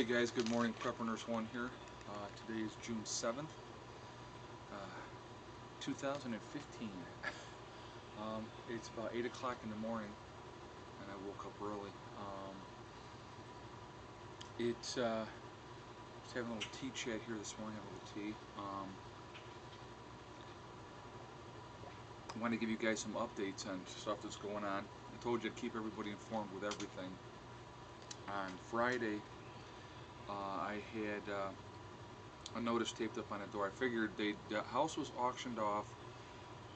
Hey guys, good morning. Prepper Nurse 1 here. Today is June 7th, 2015. It's about 8 o'clock in the morning and I woke up early. Just having a little tea chat here this morning, having a little tea. I want to give you guys some updates on stuff that's going on. I told you to keep everybody informed with everything. On Friday, I had a notice taped up on the door. I figured the house was auctioned off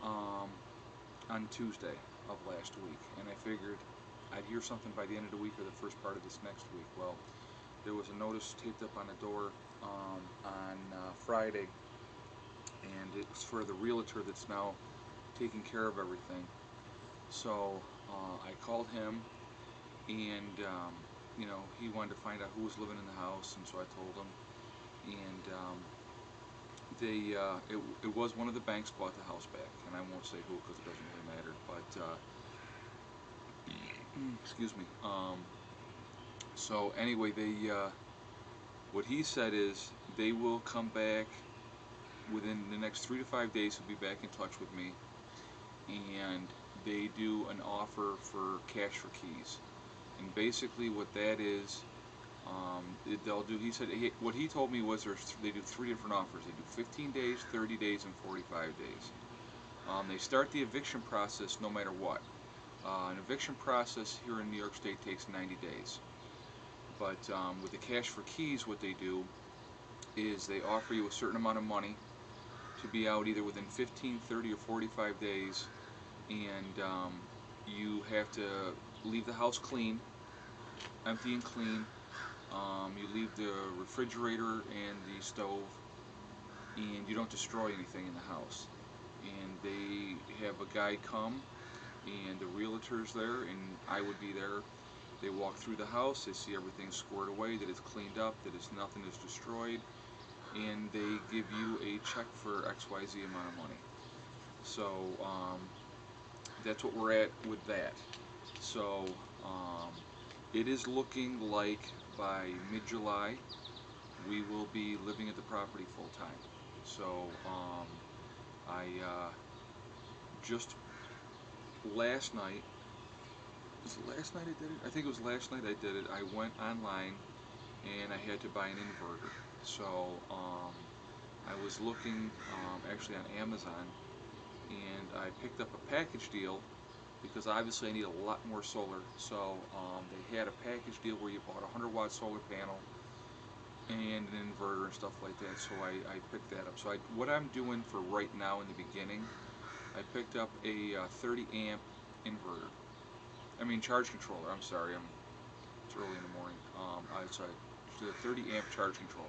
on Tuesday of last week, and I figured I'd hear something by the end of the week or the first part of this next week. Well, there was a notice taped up on the door on Friday, and it's for the realtor that's now taking care of everything. So I called him, and you know, he wanted to find out who was living in the house, and so I told him. And it was one of the banks bought the house back, and I won't say who because it doesn't really matter. But excuse me. So anyway, what he said is they will come back within the next 3 to 5 days. He'll be back in touch with me, and they do an offer for cash for keys. And basically what that is, they'll do, he said, what he told me was they do 3 different offers. They do 15 days, 30 days, and 45 days. They start the eviction process no matter what. An eviction process here in New York State takes 90 days. But with the cash for keys, what they do is they offer you a certain amount of money to be out either within 15, 30, or 45 days, and you have to leave the house clean, empty and clean. You leave the refrigerator and the stove, and you don't destroy anything in the house. And they have a guy come, and the realtor's there, and I would be there. They walk through the house, they see everything squared away, that it's cleaned up, that nothing is destroyed, and they give you a check for XYZ amount of money. So that's what we're at with that. So it is looking like by mid-July we will be living at the property full-time. So I just last night, was it last night I did it? I think it was last night I did it. I went online and I had to buy an inverter. So I was looking actually on Amazon, and I picked up a package deal because obviously I need a lot more solar. So they had a package deal where you bought a 100-watt solar panel and an inverter and stuff like that. So I picked that up. So what I'm doing for right now in the beginning, I picked up a 30 amp inverter. I mean charge controller. I'm sorry. It's early in the morning. It's a 30 amp charge controller.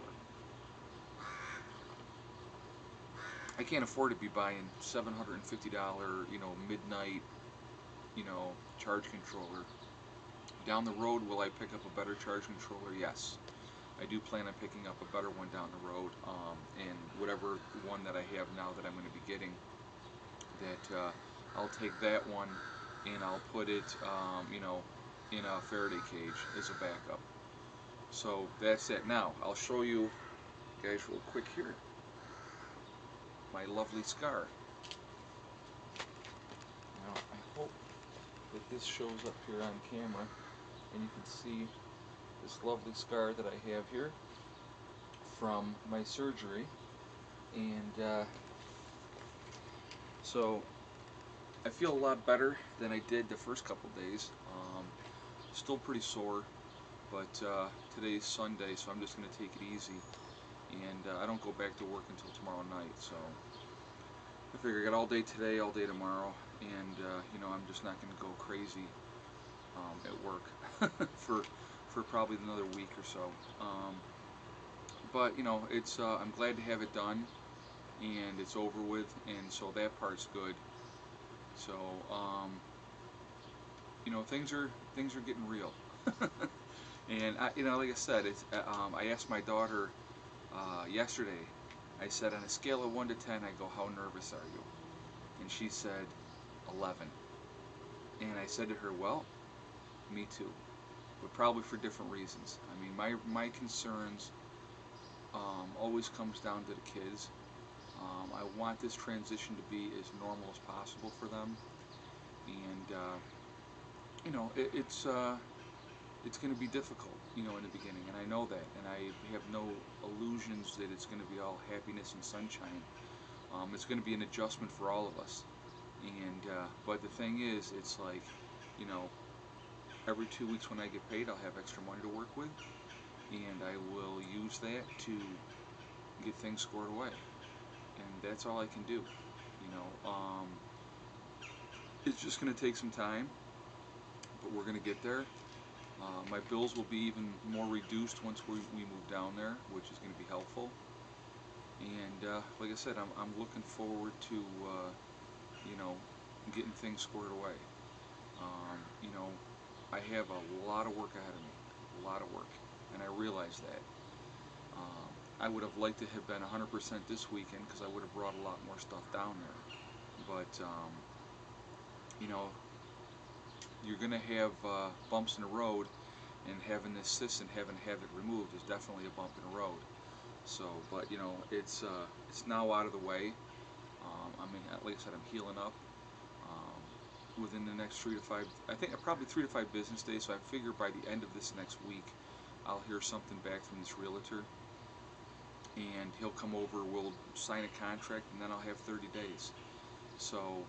I can't afford to be buying $750, you know, midnight, you know, charge controller. Down the road, will I pick up a better charge controller? Yes. I do plan on picking up a better one down the road, and whatever one that I have now that I'm going to be getting, that I'll take that one and I'll put it, you know, in a Faraday cage as a backup. So that's it. Now I'll show you guys real quick here my lovely scar. Now I hope that this shows up here on camera and you can see this lovely scar that I have here from my surgery. And so I feel a lot better than I did the first couple days. Still pretty sore, but today's Sunday, so I'm just going to take it easy, and I don't go back to work until tomorrow night. So I figure I got all day today, all day tomorrow, and you know, I'm just not going to go crazy at work for probably another week or so. But you know, it's I'm glad to have it done, and it's over with, and so that part's good. So you know, things are getting real. And you know, like I said, it's I asked my daughter yesterday. I said, on a scale of 1 to 10, I go, how nervous are you? And she said 11. And I said to her, well, me too. but probably for different reasons. I mean, my concerns always comes down to the kids. I want this transition to be as normal as possible for them, and you know, it's going to be difficult, you know, in the beginning, and I know that, and I have no illusions that it's going to be all happiness and sunshine. It's going to be an adjustment for all of us, and but the thing is, it's like, you know, every 2 weeks when I get paid, I'll have extra money to work with, and I will use that to get things squared away, and that's all I can do. You know, it's just going to take some time, but we're going to get there. My bills will be even more reduced once we move down there, which is going to be helpful. And like I said, I'm looking forward to you know, getting things squared away. You know, I have a lot of work ahead of me, a lot of work, and I realize that. I would have liked to have been 100% this weekend because I would have brought a lot more stuff down there. But you know, you're going to have bumps in the road, and having this cyst and having to have it removed is definitely a bump in the road. So, but you know, it's now out of the way. I mean, like I said, I'm healing up. Within the next 3 to 5, I think probably 3 to 5 business days. So I figure by the end of this next week, I'll hear something back from this realtor, and he'll come over. We'll sign a contract, and then I'll have 30 days. So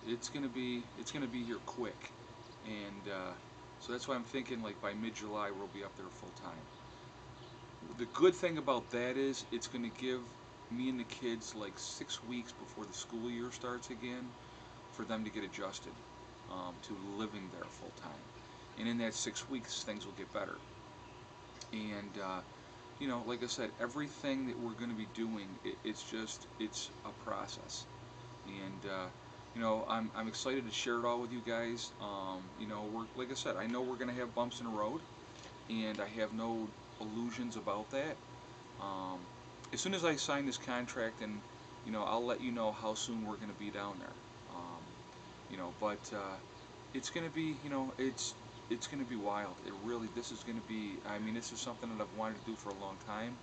it's gonna be here quick, and so that's why I'm thinking like by mid-July we'll be up there full time. The good thing about that is it's going to give me and the kids like 6 weeks before the school year starts again for them to get adjusted to living there full time. And in that 6 weeks, things will get better. And you know, like I said, everything that we're going to be doing, it's a process. And you know, I'm excited to share it all with you guys. You know, like I said, I know we're going to have bumps in the road, and I have no illusions about that. As soon as I sign this contract, and you know, I'll let you know how soon we're going to be down there. You know, but it's going to be, you know, it's going to be wild. It really, this is going to be. I mean, this is something that I've wanted to do for a long time.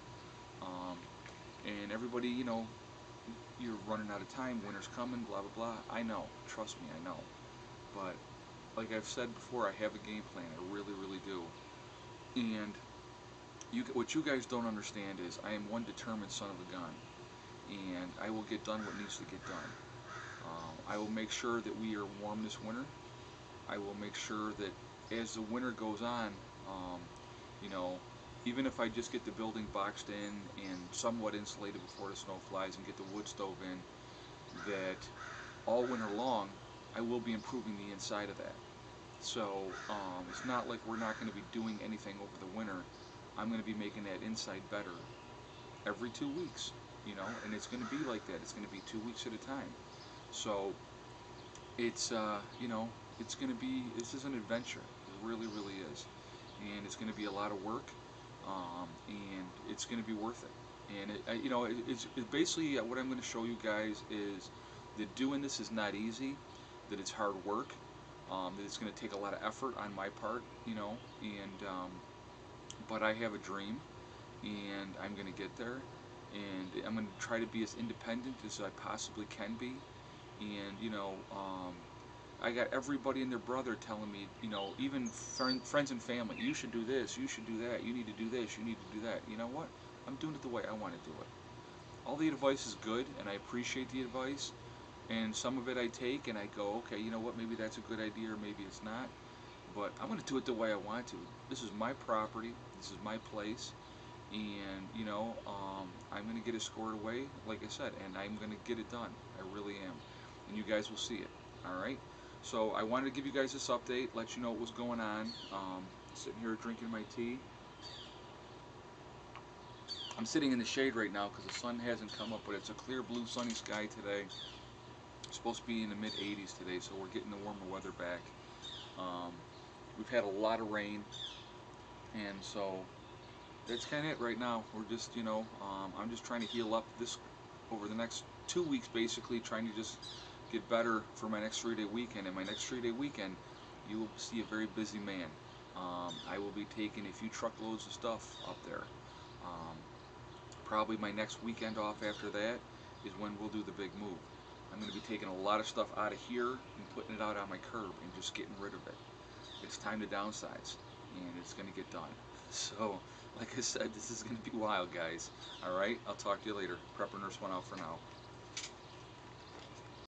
And everybody, you know, you're running out of time. Winter's coming. Blah blah blah. I know. Trust me, I know. But like I've said before, I have a game plan. I really, really do. And what you guys don't understand is I am one determined son of a gun, and I will get done what needs to get done. I will make sure that we are warm this winter. I will make sure that as the winter goes on, you know, even if I just get the building boxed in and somewhat insulated before the snow flies and get the wood stove in, that all winter long I will be improving the inside of that. So it's not like we're not going to be doing anything over the winter. I'm going to be making that inside better every 2 weeks, you know, and it's going to be like that. It's going to be 2 weeks at a time. So it's, you know, it's going to be, this is an adventure. It really, really is. And it's going to be a lot of work, and it's going to be worth it. And, you know, it's basically what I'm going to show you guys is that doing this is not easy, that it's hard work, that it's going to take a lot of effort on my part, you know, and but I have a dream, and I'm going to get there, and I'm going to try to be as independent as I possibly can be. And you know, I got everybody and their brother telling me, you know, even friends and family, you should do this, you should do that, you need to do this, you need to do that. You know what? I'm doing it the way I want to do it. All the advice is good, and I appreciate the advice, and some of it I take and I go, okay, you know what, maybe that's a good idea, or maybe it's not, but I'm going to do it the way I want to. This is my property, this is my place, and you know, I'm going to get it scored away, like I said, and I'm going to get it done. I really am, and you guys will see it. All right. So I wanted to give you guys this update, let you know what was going on. Sitting here drinking my tea. I'm sitting in the shade right now because the sun hasn't come up, but it's a clear blue sunny sky today. It's supposed to be in the mid 80s today, so we're getting the warmer weather back. We've had a lot of rain, and so that's kind of it right now. We're just, you know, I'm just trying to heal up this over the next 2 weeks, basically trying to just get better for my next 3-day weekend. And my next 3-day weekend, you will see a very busy man. I will be taking a few truckloads of stuff up there. Um, Probably my next weekend off after that is when we'll do the big move. I'm going to be taking a lot of stuff out of here and putting it out on my curb and just getting rid of it. It's time to downsize, and it's going to get done. So, like I said, this is going to be wild, guys. All right, I'll talk to you later. Prepper Nurse 1 out for now.